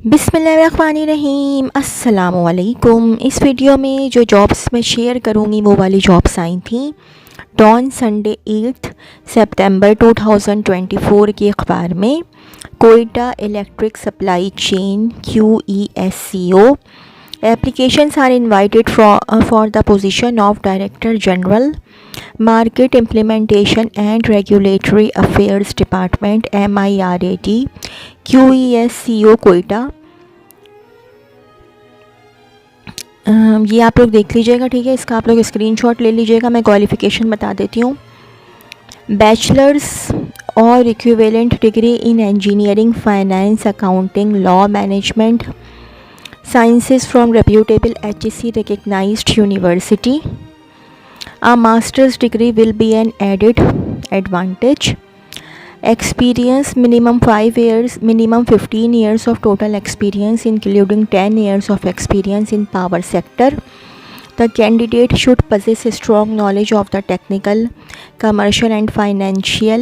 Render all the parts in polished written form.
बिस्मिल्लाहिर्रहमानिर्रहीम अस्सलामुअलैकुम। इस वीडियो में जो जॉब्स मैं शेयर करूँगी वो वाली जॉब्स आई थी डॉन संडे 8 सितंबर 2024 के अखबार में। Quetta electric supply chain QESCO applications are invited for the position of Director General Market Implementation and Regulatory Affairs Department MIRAD QESCO Quetta. ये आप लोग देख लीजिएगा, ठीक है। इसका आप लोग स्क्रीनशॉट ले लीजिएगा। मैं क्वालिफ़िकेशन बता देती हूँ। बैचलर्स और equivalent degree in engineering, finance, accounting, law, management sciences from reputable HEC recognized university. A master's degree will be an added advantage. Experience minimum 5 years, minimum 15 years of total experience including 10 years of experience in power sector. The candidate should possess a strong knowledge of the technical, commercial and financial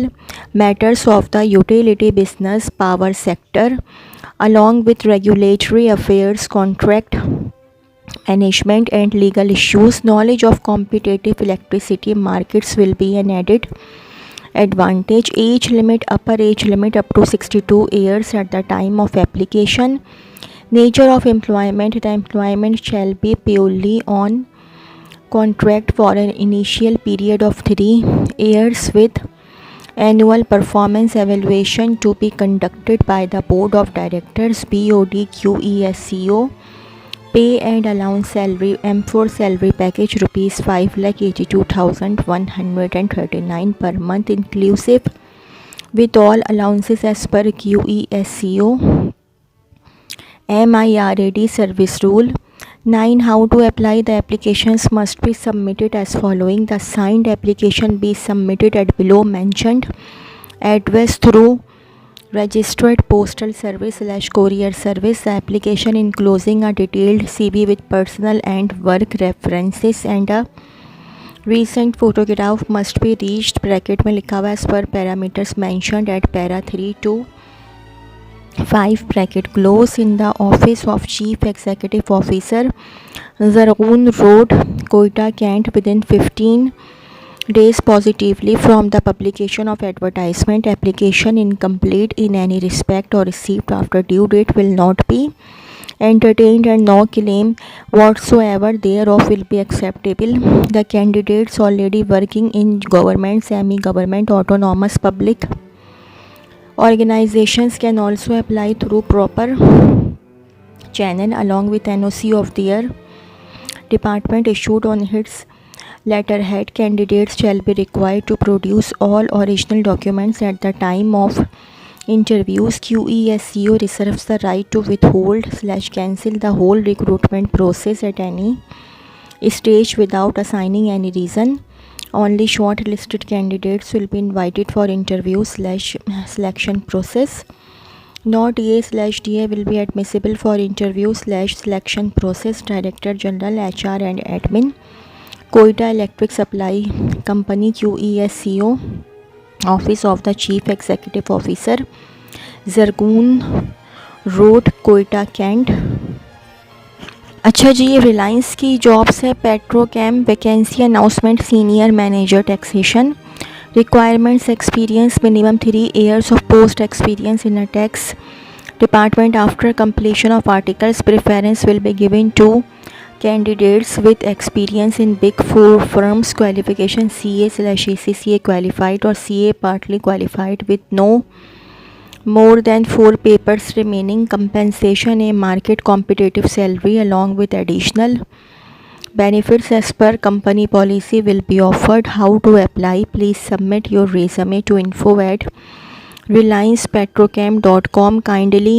matters of the utility business power sector, along with regulatory affairs, contract management and legal issues. Knowledge of competitive electricity markets will be an added advantage. Age limit, upper age limit up to 62 years at the time of application. Nature of employment, the employment shall be purely on contract for an initial period of 3 years with annual performance evaluation to be conducted by the Board of Directors BOD QESCO. Pay and allowance salary M4 salary package rupees 5,82,139 per month inclusive with all allowances as per QESCO MIRAD service rule. 9. How to apply? The applications must be submitted as following. The signed application be submitted at below mentioned address through registered postal service / courier service. The application enclosing a detailed CV with personal and work references and a recent photograph must be reached bracket में लिखा हुआ as per parameters mentioned at para 3 to 5 bracket close in the office of Chief Executive Officer, Zargun Road, Koita, Kent within 15 days positively from the publication of advertisement. Application incomplete in any respect or received after due date will not be entertained and no claim whatsoever thereof will be acceptable. The candidates already working in government, semi-government, autonomous, public organizations can also apply through proper channel along with NOC of their department issued on its letterhead. Candidates shall be required to produce all original documents at the time of interviews. QESCO reserves the right to withhold / cancel the whole recruitment process at any stage without assigning any reason. Only shortlisted candidates will be invited for interview / selection process. Not TA/DA will be admissible for interview / selection process. Director General HR and Admin, Koita Electric Supply Company QESCO, Office of the Chief Executive Officer, Zargun Road, Koita, Kent। अच्छा जी, ये रिलायंस की jobs है। Petrochem vacancy announcement senior manager taxation. Requirements experience minimum 3 years of post experience in a tax department after completion of articles. Preference will be given to candidates with experience in big four firms. Qualification CA/ACCA qualified or CA partly qualified with no more than 4 papers remaining. Compensation a market competitive salary along with additional benefits as per company policy will be offered. How to apply? Please submit your resume to info@reliancepetrochem.com. Kindly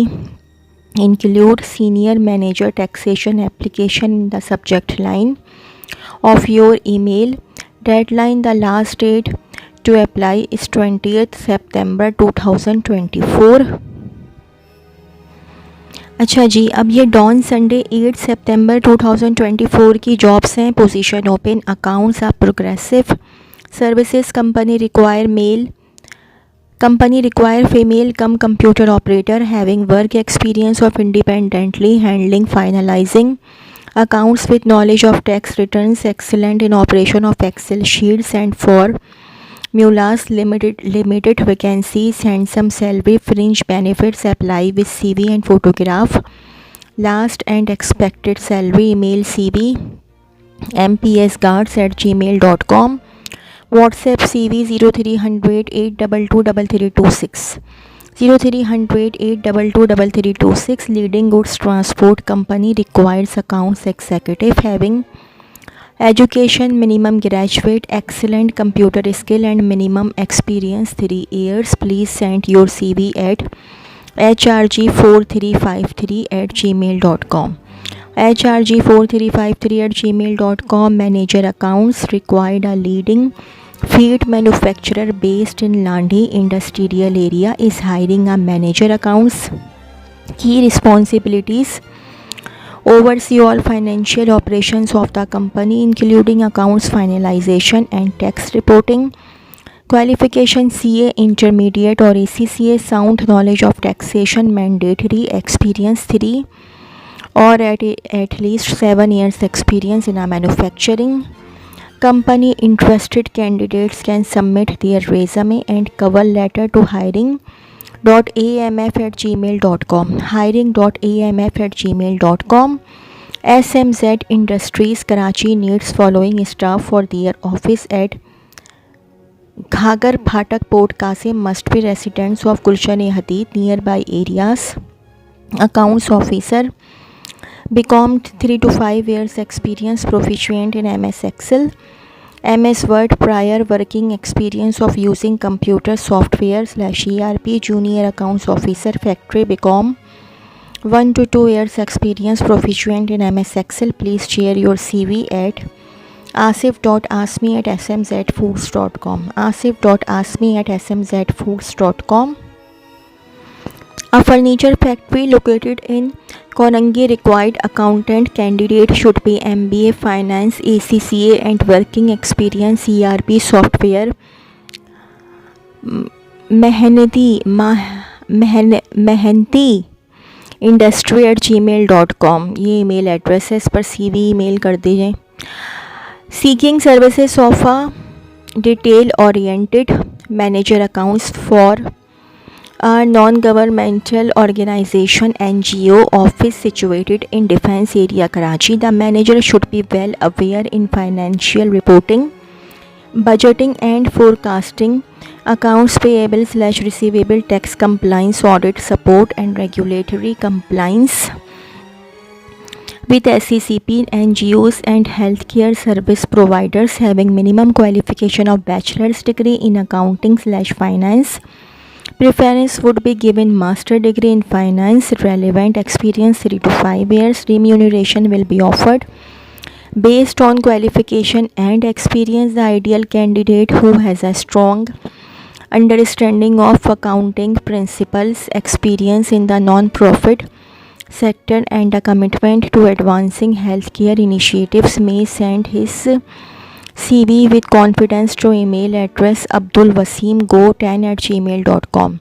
include senior manager taxation application in the subject line of your email. Deadline, the last date to apply is 20th September 2024। अच्छा जी, अब ये don Sunday 8 सितंबर 2024 की jobs हैं। Position open, accounts, आप progressive services company require male Company require female cum computer operator having work experience of independently handling finalizing accounts with knowledge of tax returns, excellent in operation of Excel sheets, and for Mullahs limited vacancies, handsome salary, fringe benefits apply with CV and photograph. Last and expected salary, email CV mpsguards@gmail.com. WhatsApp CV 0300 822 3326 0300 822 3326. Leading goods transport company requires accounts executive having education minimum graduate, excellent computer skill and minimum experience 3 years. Please send your CV at hrg4353@gmail.com. hrg4353@gmail.com. Manager accounts required. A leading feed manufacturer based in Landhi industrial area is hiring a manager accounts. Key responsibilities: oversee all financial operations of the company including accounts finalization and tax reporting. Qualification: CA intermediate or ACCA. Sound knowledge of taxation mandatory. Experience 3 or at least 7 years experience in a manufacturing company. Interested candidates can submit their resume and cover letter to hiring.amf@gmail.com. hiring.amf@gmail.com. SMZ Industries Karachi needs following staff for their office at Ghagar Phatak Port Qasim. Must be residents of Gulshan-e-Hadid nearby areas. Accounts officer, BCom 3 to 5 years experience, proficient in MS Excel, MS Word, prior working experience of using computer software /ERP. Junior accounts officer, factory, BCom 1 to 2 years experience, proficient in MS Excel. Please share your CV at asif.asmi@smzfoods.com. asif.asmi@smzfoods.com. A furniture factory located in Korangi required accountant. Candidate should be MBA Finance, ACCA and working experience ERP software. मेहनती industry@gmail.com ये email address है, इस पर CV email कर दीजिए. Seeking services of a detail oriented manager accounts for a non-governmental organization NGO office situated in Defence area Karachi. The manager should be well aware in financial reporting, budgeting and forecasting, accounts payable / receivable, tax compliance, audit support and regulatory compliance with SECP, NGOs and healthcare service providers having minimum qualification of bachelor's degree in accounting / finance. Preference would be given master degree in finance. Relevant experience 3 to 5 years. Remuneration will be offered based on qualification and experience. The ideal candidate who has a strong understanding of accounting principles, experience in the non-profit sector and a commitment to advancing healthcare initiatives may send his CV with confidence to email address abdulwaseem go10@gmail.com.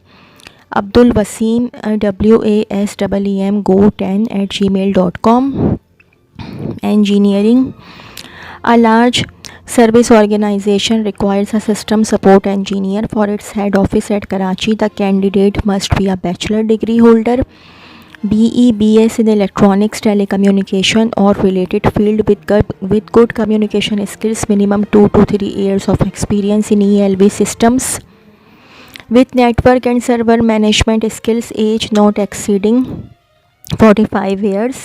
abdulwaseem WASEEM go10@gmail.com. Engineering: a large service organization requires a system support engineer for its head office at Karachi. The candidate must be a bachelor degree holder, BE BS in electronics, telecommunication or related field with good communication skills. Minimum 2 to 3 years of experience in ELV systems with network and server management skills. Age not exceeding 45 years.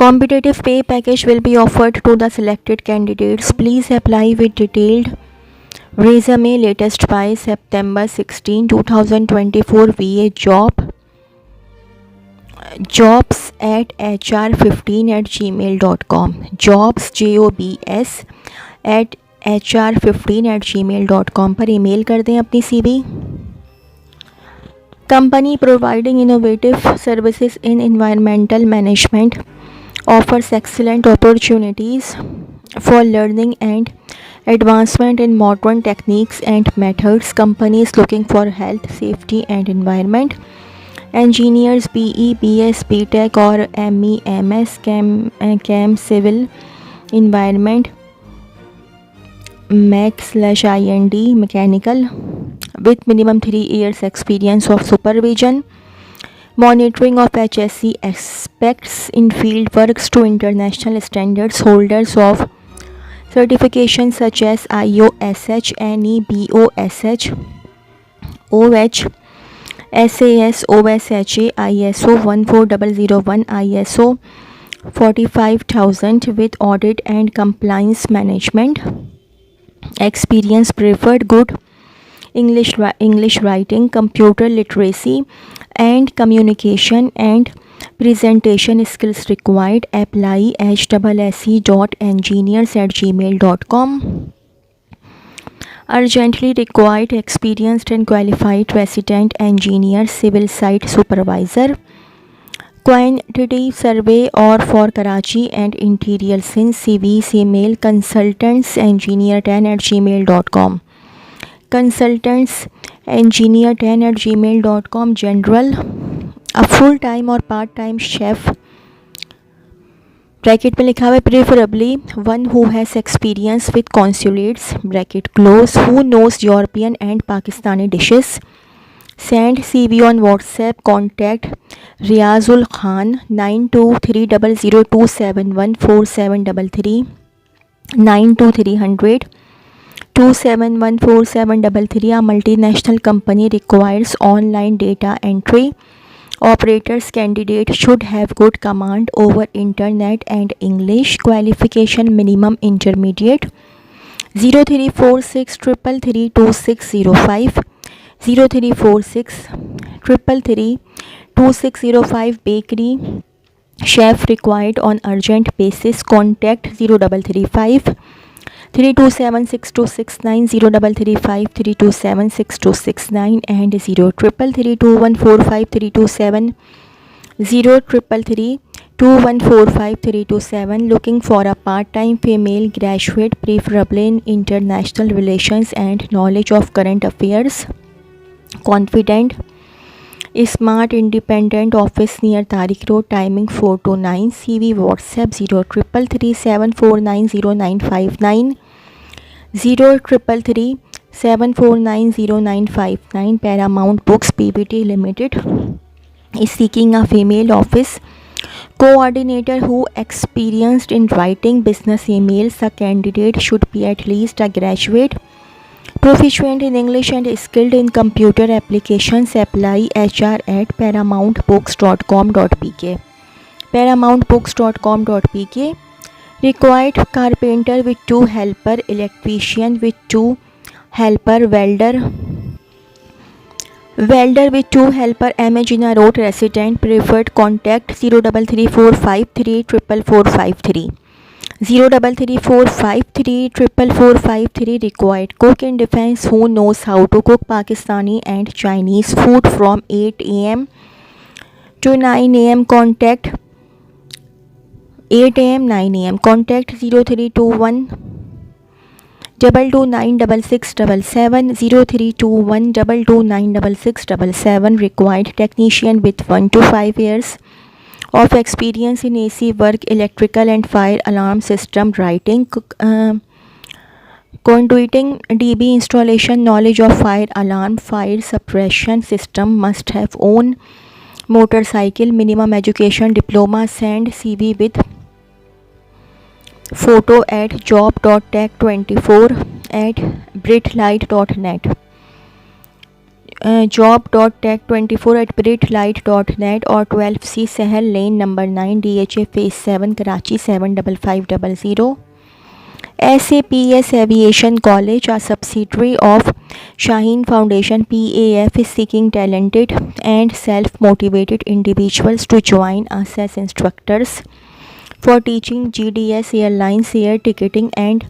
Competitive pay package will be offered to the selected candidates. Please apply with detailed resume latest by September 16, 2024 via jobs@hr15@gmail.com. jobs jobs @hr15@gmail.com पर email कर दें अपनी CV. Company providing innovative services in environmental management offers excellent opportunities for learning and advancement in modern techniques and methods, companies looking for health, safety and environment, engineers BE, BS, BTech or ME, MS, Chem, Civil, Environment, Mech/IND, Mechanical, with minimum 3 years experience of supervision, monitoring of HSE aspects in field works to international standards, holders of certifications such as IOSH, NE, BOSH, OH, SAS, OSHA, ISO 14001, ISO 45000 with audit and compliance management experience preferred, good English writing, computer literacy and communication and presentation skills required. Apply hsse.engineers@gmail.com. Urgently required experienced and qualified resident engineer, civil site supervisor. Quantity survey or for Karachi and interior Sindh. CVs email consultants engineer10@gmail.com. consultants engineer10@gmail.com. General, a full time or part time chef, bracket में लिखा हुआ है preferably one who has experience with consulates, bracket close, who knows European and Pakistani dishes. Send CV on WhatsApp. Contact Riazul Khan 923002714733 92300 2714733. A multinational company requires online data entry operators. Candidate should have good command over internet and English. Qualification minimum intermediate. 0346 333 2605 0346 333 2605. Bakery chef required on urgent basis. Contact 0335 327 6269 0335 327 6269 and 0333 2145 327 0333 2145 327. Looking for a part-time female graduate, preferably in international relations and knowledge of current affairs. Confident, smart, independent. Office near Tariq Road. Timing 4 to 9. CV WhatsApp 0333 749 0959 0333 749 0959. Paramount Books PBT Limited is seeking a female office coordinator who experienced in writing business emails. A candidate should be at least a graduate, proficient in English and skilled in computer applications. Apply hr@paramountbooks.com.pk. paramountbooks.com.pk. Required carpenter with 2 helper, electrician with 2 helper, welder with 2 helper. Imagina Road resident preferred. Contact 033453 033453 Required cook in defense who knows how to cook Pakistani and Chinese food from 8 AM to 9 AM. Contact 8 AM 9 AM. Contact 0321 2296677 0321 2296677. Required technician with 1 to 5 years of experience in AC work, electrical and fire alarm system, writing, conduiting, DB installation, knowledge of fire alarm, fire suppression system. Must have own motorcycle. Minimum education diploma. Send CV with photo at job.tech24@britlight.net. job.tech24@britlight.net or 12C Sahel Lane number 9 DHA Phase 7 Karachi 75500. SAPS Aviation College, a subsidiary of Shaheen Foundation PAF, is seeking talented and self-motivated individuals to join us as instructors for teaching GDS, airlines, air ticketing and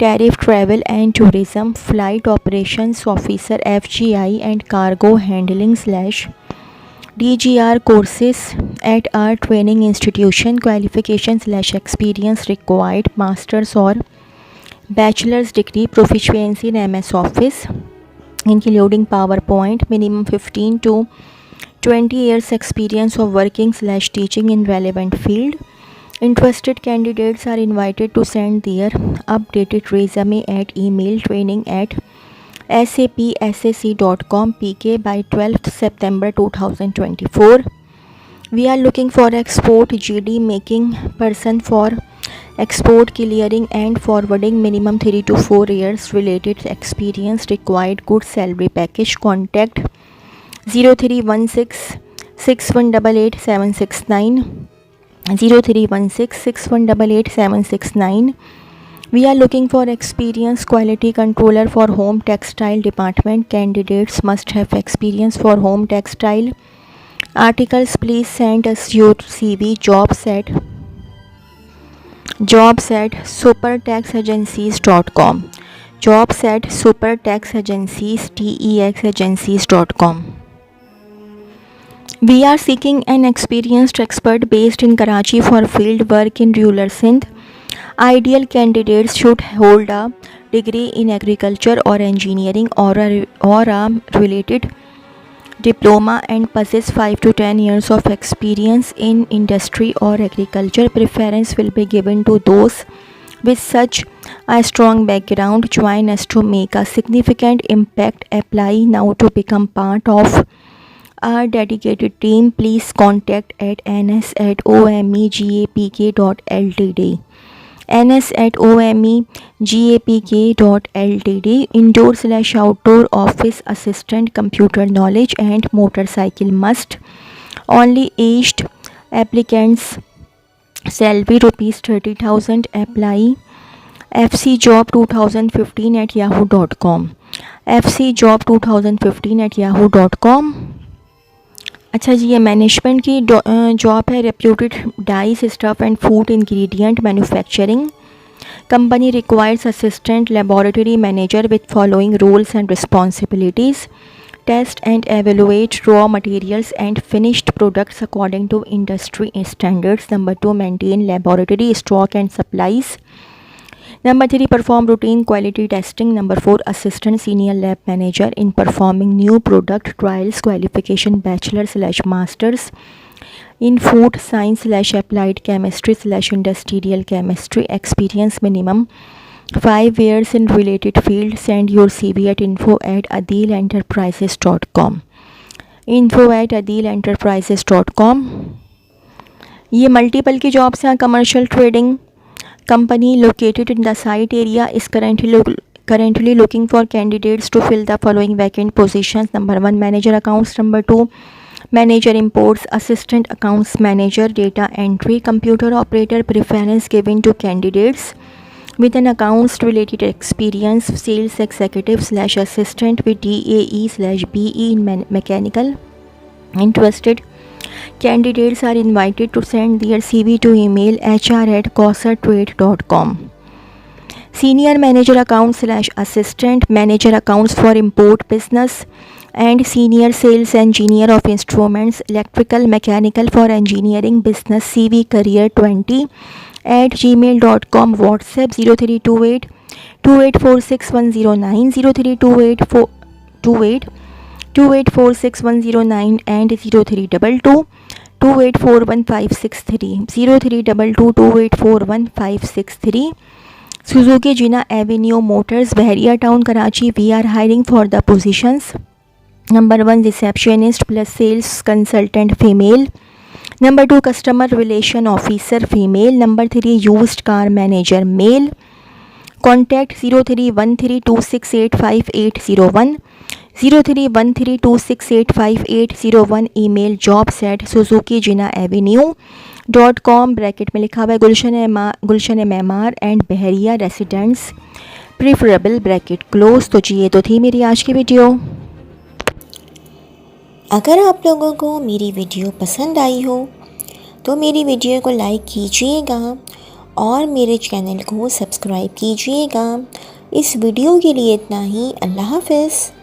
tariff, travel and tourism, flight operations officer FGI and cargo handling /DGR courses at our training institution. Qualification /experience required: masters or bachelor's degree proficiency in MS Office including PowerPoint, minimum 15 to 20 years experience of working/teaching in relevant field. Interested candidates are invited to send their updated resume at email training@sapssac.com pk by 12th September 2024. We are looking for export GD making person for export clearing and forwarding, minimum 3 to 4 years related experience required, good salary package. Contact 0316 6188 769 0316 6188 769. We are looking for experienced quality controller for home textile department. Candidates must have experience for home textile articles. Please send us your CV. Jobs at supertaxagencies.com. Jobs at supertaxagencies.com. We are seeking an experienced expert based in Karachi for field work in rural Sindh. Ideal candidates should hold a degree in agriculture or engineering or a related diploma and possess 5 to 10 years of experience in industry or agriculture. Preference will be given to those with such a strong background. Join us to make a significant impact. Apply now to become part of our dedicated team. Please contact at ns@omegapk.ltd. ns@omegapk.ltd. Indoor/outdoor office assistant, computer knowledge and motorcycle must. Only aged applicants. Salary ₹30,000. Apply fcjob2015@yahoo.com. fcjob2015@yahoo.com. अच्छा जी, ये management की job है. Reputed dyes stuff and food ingredient manufacturing company requires assistant laboratory manager with following roles and responsibilities. Test and evaluate raw materials and finished products according to industry standards. Number 2, maintain laboratory stock and supplies. Number 3, perform routine quality testing. Number 4, assistant senior lab manager in performing new product trials. Qualification bachelor/masters in food science/applied chemistry/industrial chemistry. Experience minimum 5 years in related field. Send your CV at info@adilenterprises.com. info@adilenterprises.com. ये multiple की jobs हैं. Commercial trading company located in the site area is currently looking for candidates to fill the following vacant positions. Number 1, manager accounts. Number 2, manager imports. Assistant accounts manager, data entry, computer operator. Preference given to candidates with an accounts related experience. Sales executive/assistant with DAE/BE in mechanical. Interested candidates are invited to send their CV to email hr@cossatrade.com. Senior manager accounts/assistant manager accounts for import business and senior sales engineer of instruments electrical mechanical for engineering business. CV career20@gmail.com. WhatsApp 0328 2846 0328 2846 and 0322 2841 0322 2841 Suzuki Jina Avenue Motors, Bahria Town, Karachi. We are hiring for the positions. Number 1, receptionist plus sales consultant female. Number 2, customer relation officer female. Number 3, used car manager male. Contact 031326850801 031326850801. Email jobs@suzukijinaavenue.com. Bracket में लिखा हुआ है Gulshan Maymar and Bahria residents preferable bracket close. तो जी, ये तो थी मेरी आज की वीडियो. अगर आप लोगों को मेरी वीडियो पसंद आई हो तो मेरी वीडियो को लाइक कीजिएगा और मेरे चैनल को सब्सक्राइब कीजिएगा. इस वीडियो के लिए इतना ही. अल्लाह हाफ़िज़.